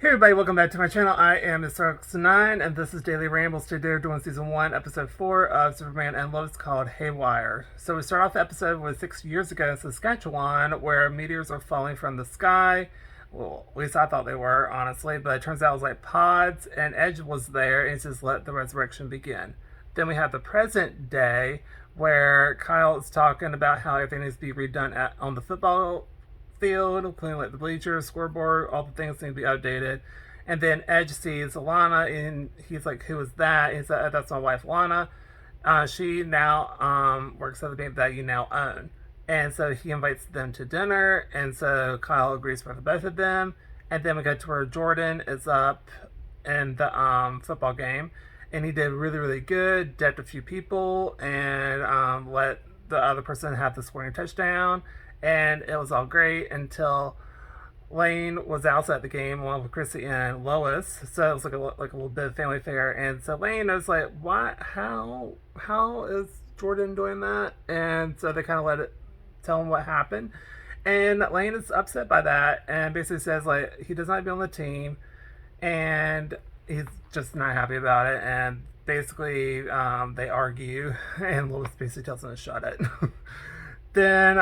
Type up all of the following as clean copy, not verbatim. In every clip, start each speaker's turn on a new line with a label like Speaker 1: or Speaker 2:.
Speaker 1: Hey everybody, welcome back to my channel. I am Mr. X9 and this is Daily Rambles. Today we're doing Season 1, Episode 4 of Superman&Lois called Haywire. So we start off the episode with 6 years ago in Saskatchewan where meteors are falling from the sky. Well, at least I thought they were, honestly, but it turns out it was like pods, and Edge was there and says, let the resurrection begin. Then we have the present day where Kyle is talking about how everything needs to be redone on the football field, including like the bleachers, scoreboard, all the things need to be updated. And then Edge sees Lana, and he's like, "Who is that?" He said, "That's my wife, Lana. She now works at the bank that you now own." And so he invites them to dinner, and so Kyle agrees for the both of them. And then we go to where Jordan is up in the football game, and he did really, really good, decked a few people, and let the other person have the scoring touchdown. And it was all great until Lane was outside the game along with Chrissy and Lois. So it was like a little bit of family affair. And so Lane was like, "What? How is Jordan doing that?" And so they kind of let it tell him what happened. And Lane is upset by that and basically says like he does not be on the team, and he's just not happy about it. And basically they argue, and Lois basically tells him to shut it. Then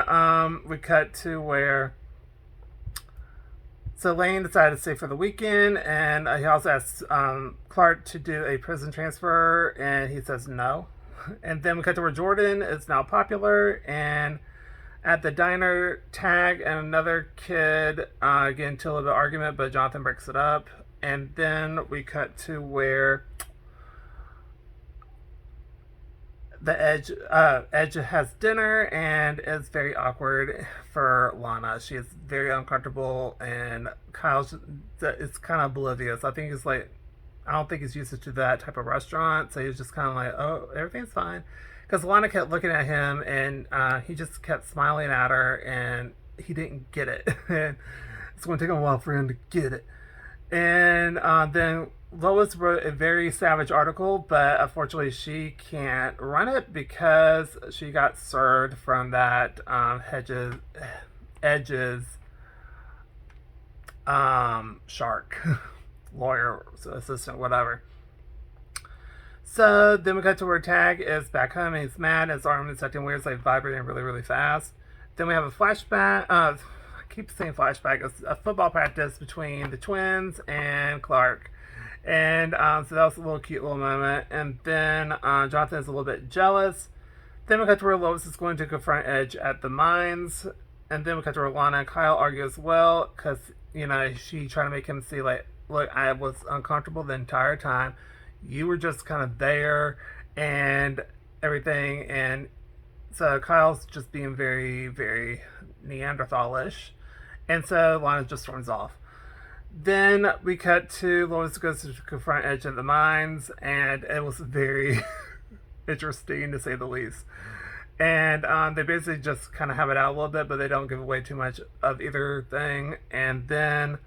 Speaker 1: we cut to where so Lane decided to stay for the weekend, and he also asked Clark to do a prison transfer, and he says no. And then we cut to where Jordan is now popular, and at the diner, Tag and another kid get into a little bit of argument, but Jonathan breaks it up. And then we cut to where the Edge has dinner, and it's very awkward for Lana. She is very uncomfortable, and Kyle's is kind of oblivious. I think he's like, I don't think he's used to that type of restaurant, so he's just kind of like, oh, everything's fine. Because Lana kept looking at him, and he just kept smiling at her, and he didn't get it. And it's going to take a while for him to get it. And then Lois wrote a very savage article, but unfortunately she can't run it because she got served from that Edge's shark lawyer assistant, whatever. So then we got to where Tag is back home and he's mad. His arm is acting weird. It's like vibrating really, really fast. Then we have a flashback. I keep saying flashback. It's a football practice between the twins and Clark. And so that was a little cute little moment. And then Jonathan is a little bit jealous. Then we got to where Lois is going to confront Edge at the mines. And then we got to where Lana and Kyle argue as well. Because, you know, she trying to make him see, like, look, I was uncomfortable the entire time. You were just kind of there and everything. And so Kyle's just being very, very Neanderthalish. And so Lana just storms off. Then we cut to Lois goes to confront Edge at the mines, and it was very interesting to say the least. And they basically just kind of have it out a little bit, but they don't give away too much of either thing. And then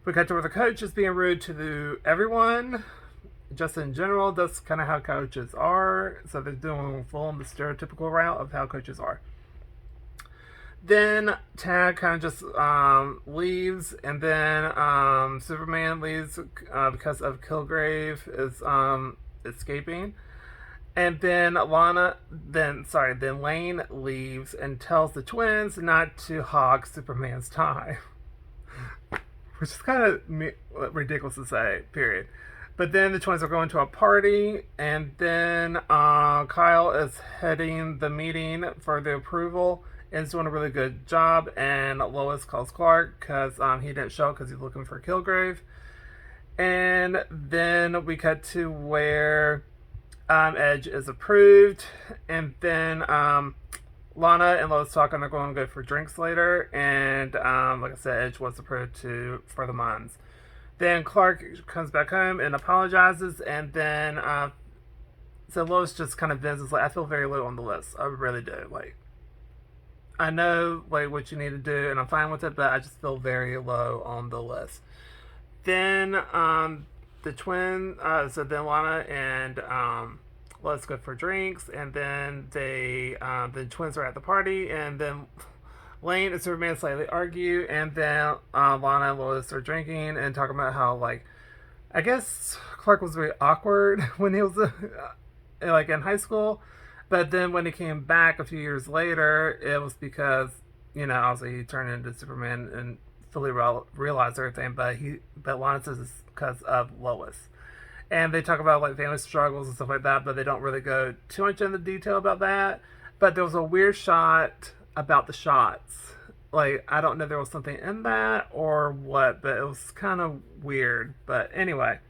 Speaker 1: we cut to where the coach is being rude to everyone, just in general. That's kind of how coaches are. So they're doing full on the stereotypical route of how coaches are. Then Tag kind of just leaves, and then Superman leaves because of Kilgrave is escaping. And then then Lane leaves and tells the twins not to hog Superman's time. Which is kind of ridiculous to say, period. But then the twins are going to a party, and then Kyle is heading the meeting for the approval. And is doing a really good job, and Lois calls Clark because he didn't show because he's looking for Kilgrave. And then we cut to where Edge is approved, and then Lana and Lois talk, and they're going to go for drinks later. And like I said, Edge was approved for the mines. Then Clark comes back home and apologizes, and then so Lois just kind of vents, like, I feel very low on the list. I really do. Like, I know like what you need to do, and I'm fine with it, but I just feel very low on the list. Then the twin, so then Lana and Lois go for drinks, and then the twins are at the party, and then Lane and Superman slightly argue, and then Lana and Lois are drinking and talking about how, like, I guess Clark was very awkward when he was like in high school, but then when he came back a few years later, it was because obviously he turned into Superman and fully realized everything. But Lana says it's because of Lois, and they talk about like family struggles and stuff like that, but they don't really go too much into detail about that. But there was a weird shot about the shots. Like, I don't know if there was something in that or what, but it was kind of weird. But anyway,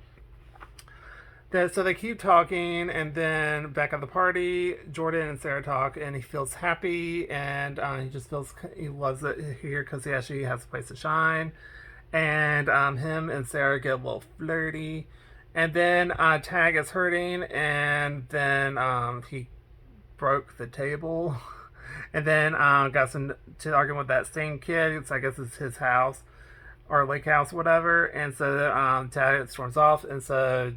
Speaker 1: so they keep talking, and then back at the party, Jordan and Sarah talk, and he feels happy, and he just feels he loves it here because he actually has a place to shine. And him and Sarah get a little flirty, and then Tag is hurting, and then he broke the table, and then got to arguing with that same kid. I guess it's his house or lake house, whatever. And so Tag storms off, and so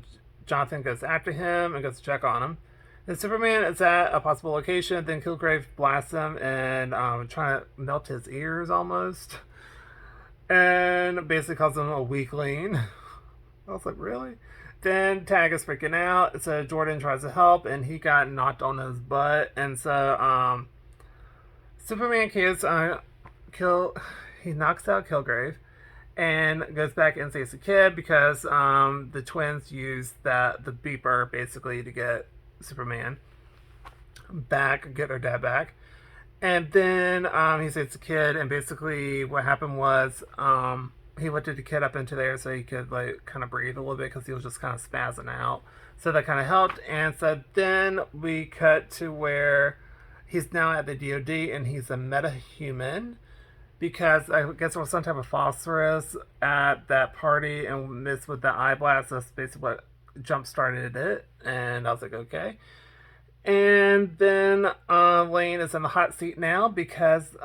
Speaker 1: Jonathan goes after him and goes to check on him. Then Superman is at a possible location. Then Kilgrave blasts him and trying to melt his ears almost, and basically calls him a weakling. I was like, really? Then Tag is freaking out, so Jordan tries to help, and he got knocked on his butt, and so Superman he knocks out Kilgrave, and goes back and saves the kid because the twins use the beeper basically to get Superman back, get their dad back. And then he saves the kid, and basically what happened was he lifted the kid up into there so he could like kind of breathe a little bit because he was just kind of spazzing out. So that kind of helped. And so then we cut to where he's now at the DOD, and he's a metahuman because I guess there was some type of phosphorus at that party, and this with the eye blast, that's basically what jump started it. And I was like, okay. And then Lane is in the hot seat now because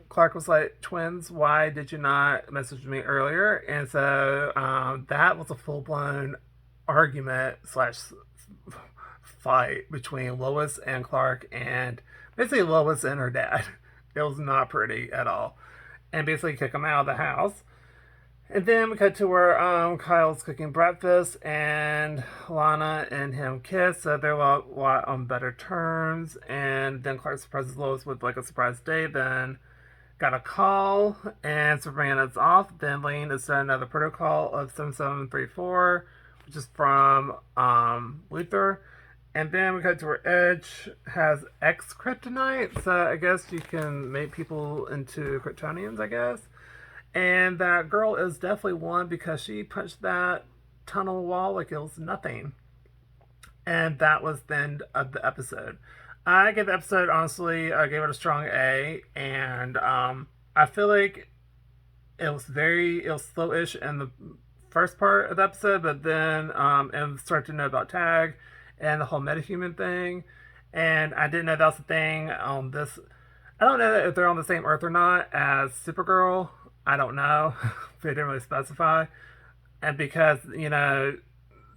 Speaker 1: Clark was like, twins, why did you not message me earlier? And so that was a full-blown argument slash fight between Lois and Clark, and basically Lois and her dad. It was not pretty at all. And basically kick him out of the house. And then we cut to where Kyle's cooking breakfast, and Lana and him kiss, so they're a lot on better terms. And then Clark surprises Lois with like a surprise date. Then got a call, and Superman is off. Then Lane is sent another protocol of 7734, which is from Luther. And then we cut to where Edge has X kryptonite, so I guess you can make people into Kryptonians, I guess. And that girl is definitely one because she punched that tunnel wall like it was nothing. And that was the end of the episode. I gave the episode, honestly, I gave it a strong A. And I feel like it was slow-ish in the first part of the episode, but then it started to know about Tag and the whole metahuman thing. And I didn't know that was the thing on this. I don't know if they're on the same Earth or not as Supergirl. I don't know. They didn't really specify. And because,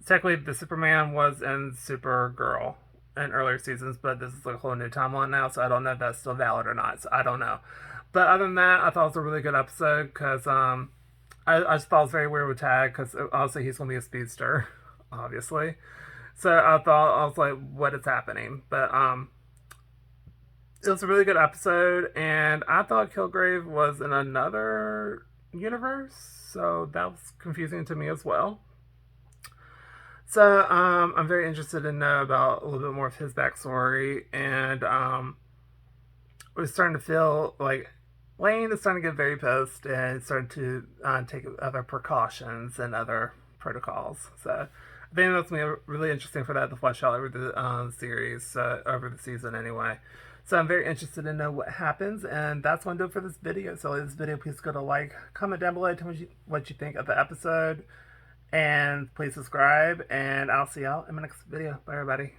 Speaker 1: technically the Superman was in Supergirl in earlier seasons, but this is like a whole new timeline now, so I don't know if that's still valid or not. So I don't know. But other than that, I thought it was a really good episode because I just thought it was very weird with Tag because obviously he's going to be a speedster, obviously. So I was like, what is happening? But it was a really good episode, and I thought Kilgrave was in another universe, so that was confusing to me as well. So I'm very interested to know about a little bit more of his backstory, and we're starting to feel like Lane is starting to get very pissed and starting to take other precautions and other protocols. So I think that's going to be really interesting for that to flesh out over the series, over the season anyway. So I'm very interested to know what happens, and that's what I'm doing for this video. So this video, please go to like, comment down below, tell me what you think of the episode, and please subscribe, and I'll see y'all in my next video. Bye, everybody.